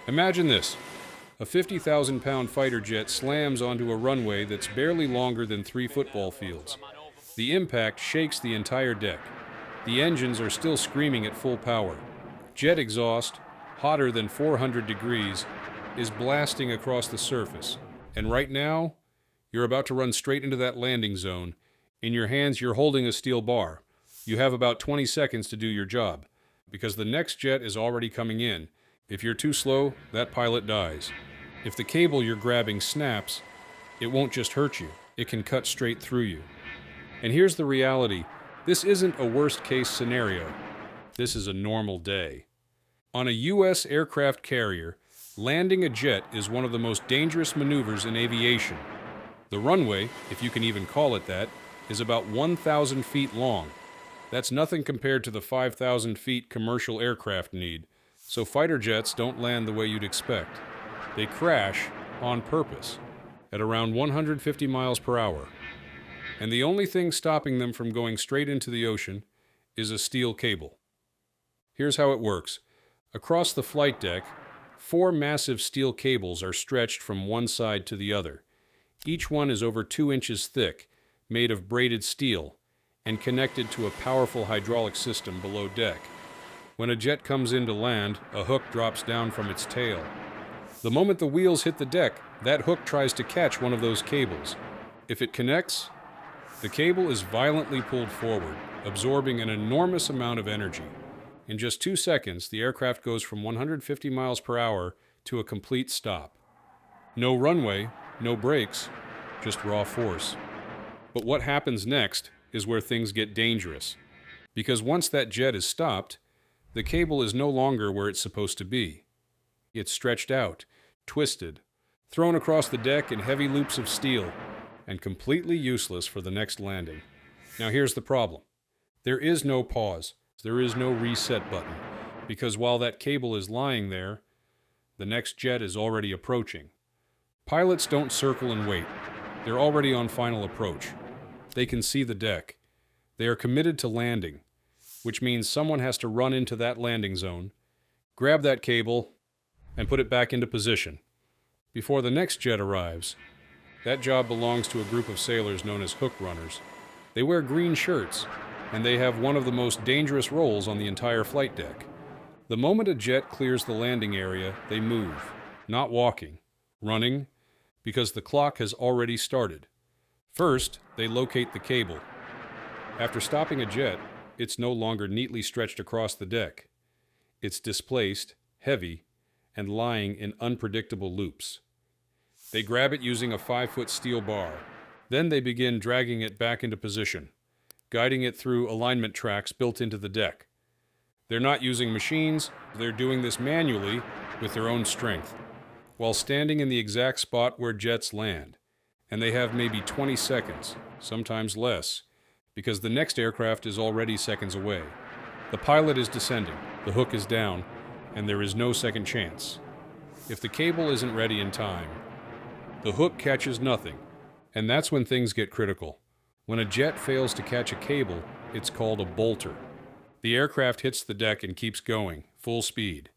Imagine this. A 50,000-pound fighter jet slams onto a runway that's barely longer than 3 football fields. The impact shakes the entire deck. The engines are still screaming at full power. Jet exhaust, hotter than 400 degrees, is blasting across the surface. And right now, you're about to run straight into that landing zone. In your hands, you're holding a steel bar. You have about 20 seconds to do your job, because the next jet is already coming in. If you're too slow, that pilot dies. If the cable you're grabbing snaps, it won't just hurt you, it can cut straight through you. And here's the reality. This isn't a worst-case scenario. This is a normal day. On a U.S. aircraft carrier, landing a jet is one of the most dangerous maneuvers in aviation. The runway, if you can even call it that, is about 1,000 feet long. That's nothing compared to the 5,000 feet commercial aircraft need, so fighter jets don't land the way you'd expect. They crash on purpose at around 150 miles per hour. And the only thing stopping them from going straight into the ocean is a steel cable. Here's how it works. Across the flight deck, 4 massive steel cables are stretched from one side to the other. Each one is over 2 inches thick, made of braided steel, and connected to a powerful hydraulic system below deck. When a jet comes in to land, a hook drops down from its tail. The moment the wheels hit the deck, that hook tries to catch one of those cables. If it connects, the cable is violently pulled forward, absorbing an enormous amount of energy. In just 2 seconds, the aircraft goes from 150 miles per hour to a complete stop. No runway, no brakes, just raw force. But what happens next is where things get dangerous. Because once that jet is stopped, the cable is no longer where it's supposed to be. It's stretched out, twisted, thrown across the deck in heavy loops of steel, and completely useless for the next landing. Now here's the problem. There is no pause. There is no reset button. Because while that cable is lying there, the next jet is already approaching. Pilots don't circle and wait. They're already on final approach. They can see the deck. They are committed to landing, which means someone has to run into that landing zone, grab that cable, and put it back into position. Before the next jet arrives, that job belongs to a group of sailors known as hook runners. They wear green shirts, and they have one of the most dangerous roles on the entire flight deck. The moment a jet clears the landing area, they move, not walking, running, because the clock has already started. First, they locate the cable. After stopping a jet, it's no longer neatly stretched across the deck. It's displaced, heavy, and lying in unpredictable loops. They grab it using a 5-foot steel bar. Then they begin dragging it back into position, guiding it through alignment tracks built into the deck. They're not using machines, they're doing this manually with their own strength, while standing in the exact spot where jets land. And they have maybe 20 seconds, sometimes less, because the next aircraft is already seconds away. The pilot is descending, the hook is down, and there is no second chance. If the cable isn't ready in time, the hook catches nothing, and that's when things get critical. When a jet fails to catch a cable, it's called a bolter. The aircraft hits the deck and keeps going, full speed.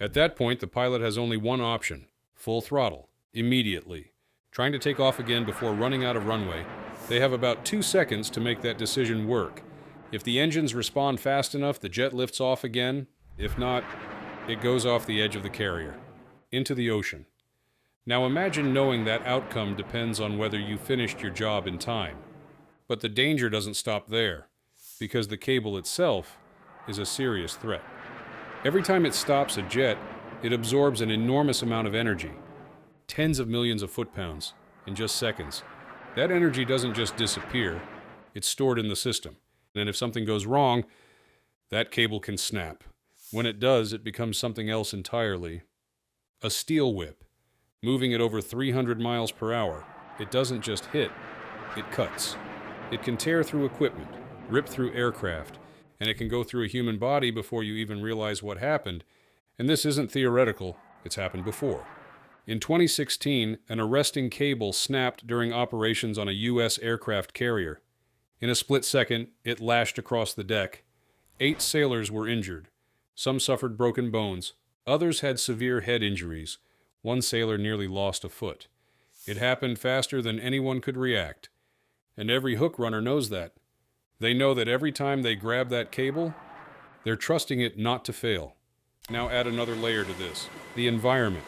At that point, the pilot has only one option: full throttle, immediately. Trying to take off again before running out of runway, they have about 2 seconds to make that decision work. If the engines respond fast enough, the jet lifts off again. If not, it goes off the edge of the carrier, into the ocean. Now imagine knowing that outcome depends on whether you finished your job in time. But the danger doesn't stop there, because the cable itself is a serious threat. Every time it stops a jet, it absorbs an enormous amount of energy, tens of millions of foot-pounds, in just seconds. That energy doesn't just disappear, it's stored in the system. And if something goes wrong, that cable can snap. When it does, it becomes something else entirely. A steel whip, moving at over 300 miles per hour. It doesn't just hit, it cuts. It can tear through equipment, rip through aircraft, and it can go through a human body before you even realize what happened. And this isn't theoretical, it's happened before. In 2016, an arresting cable snapped during operations on a U.S. aircraft carrier. In a split second, it lashed across the deck. 8 sailors were injured. Some suffered broken bones, Others had severe head injuries. One sailor nearly lost a foot. It happened faster than anyone could react. And every hook runner knows that. They know that every time they grab that cable, they're trusting it not to fail. Now add another layer to this, the environment.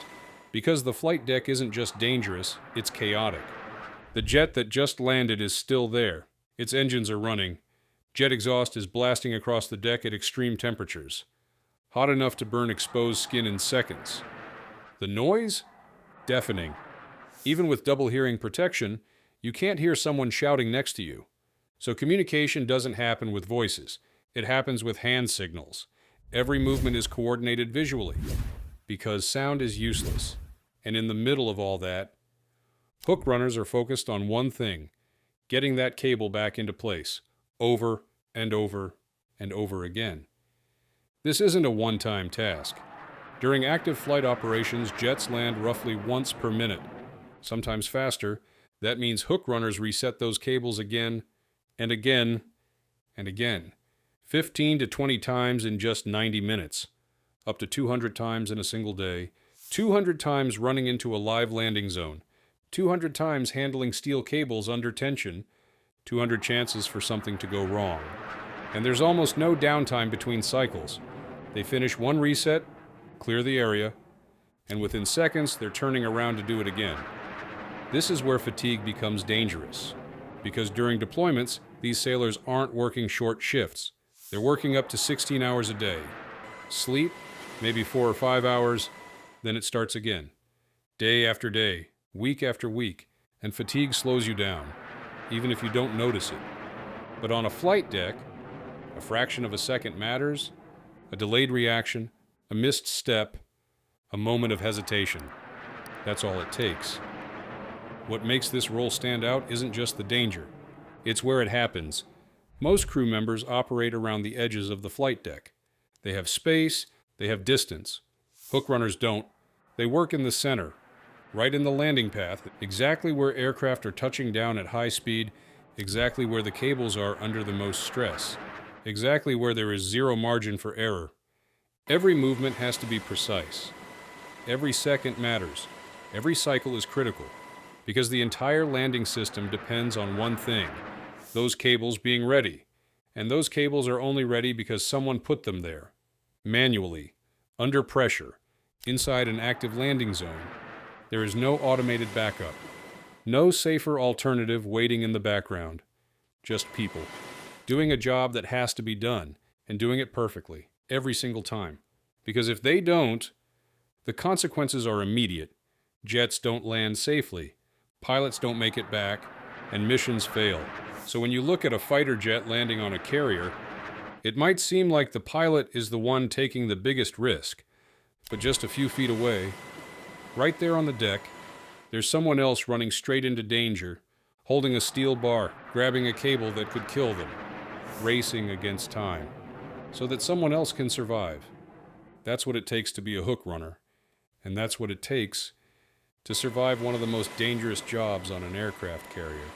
Because the flight deck isn't just dangerous, it's chaotic. The jet that just landed is still there. Its engines are running. Jet exhaust is blasting across the deck at extreme temperatures, hot enough to burn exposed skin in seconds. The noise? Deafening. Even with double hearing protection, you can't hear someone shouting next to you. So communication doesn't happen with voices. It happens with hand signals. Every movement is coordinated visually, because sound is useless. And in the middle of all that, hook runners are focused on one thing: getting that cable back into place, over and over and over again. This isn't a one-time task. During active flight operations, jets land roughly once per minute, sometimes faster. That means hook runners reset those cables again and again and again, 15 to 20 times in just 90 minutes, up to 200 times in a single day, 200 times running into a live landing zone, 200 times handling steel cables under tension, 200 chances for something to go wrong. And there's almost no downtime between cycles. They finish one reset, clear the area, and within seconds they're turning around to do it again. This is where fatigue becomes dangerous, because during deployments, these sailors aren't working short shifts. They're working up to 16 hours a day. Sleep, maybe 4 or 5 hours, then it starts again. Day after day, week after week, and fatigue slows you down, even if you don't notice it. But on a flight deck, a fraction of a second matters, a delayed reaction, a missed step, a moment of hesitation. That's all it takes. What makes this role stand out isn't just the danger. It's where it happens. Most crew members operate around the edges of the flight deck. They have space, they have distance. Hook runners don't. They work in the center, right in the landing path, exactly where aircraft are touching down at high speed, exactly where the cables are under the most stress, exactly where there is zero margin for error. Every movement has to be precise. Every second matters. Every cycle is critical, because the entire landing system depends on one thing: those cables being ready. And those cables are only ready because someone put them there, manually, under pressure, inside an active landing zone. There is no automated backup, no safer alternative waiting in the background. Just people, doing a job that has to be done, and doing it perfectly, every single time. Because if they don't, the consequences are immediate. Jets don't land safely, pilots don't make it back, and missions fail. So when you look at a fighter jet landing on a carrier, it might seem like the pilot is the one taking the biggest risk, but just a few feet away, right there on the deck, there's someone else running straight into danger, holding a steel bar, grabbing a cable that could kill them, racing against time, so that someone else can survive. That's what it takes to be a hook runner, and that's what it takes to survive one of the most dangerous jobs on an aircraft carrier.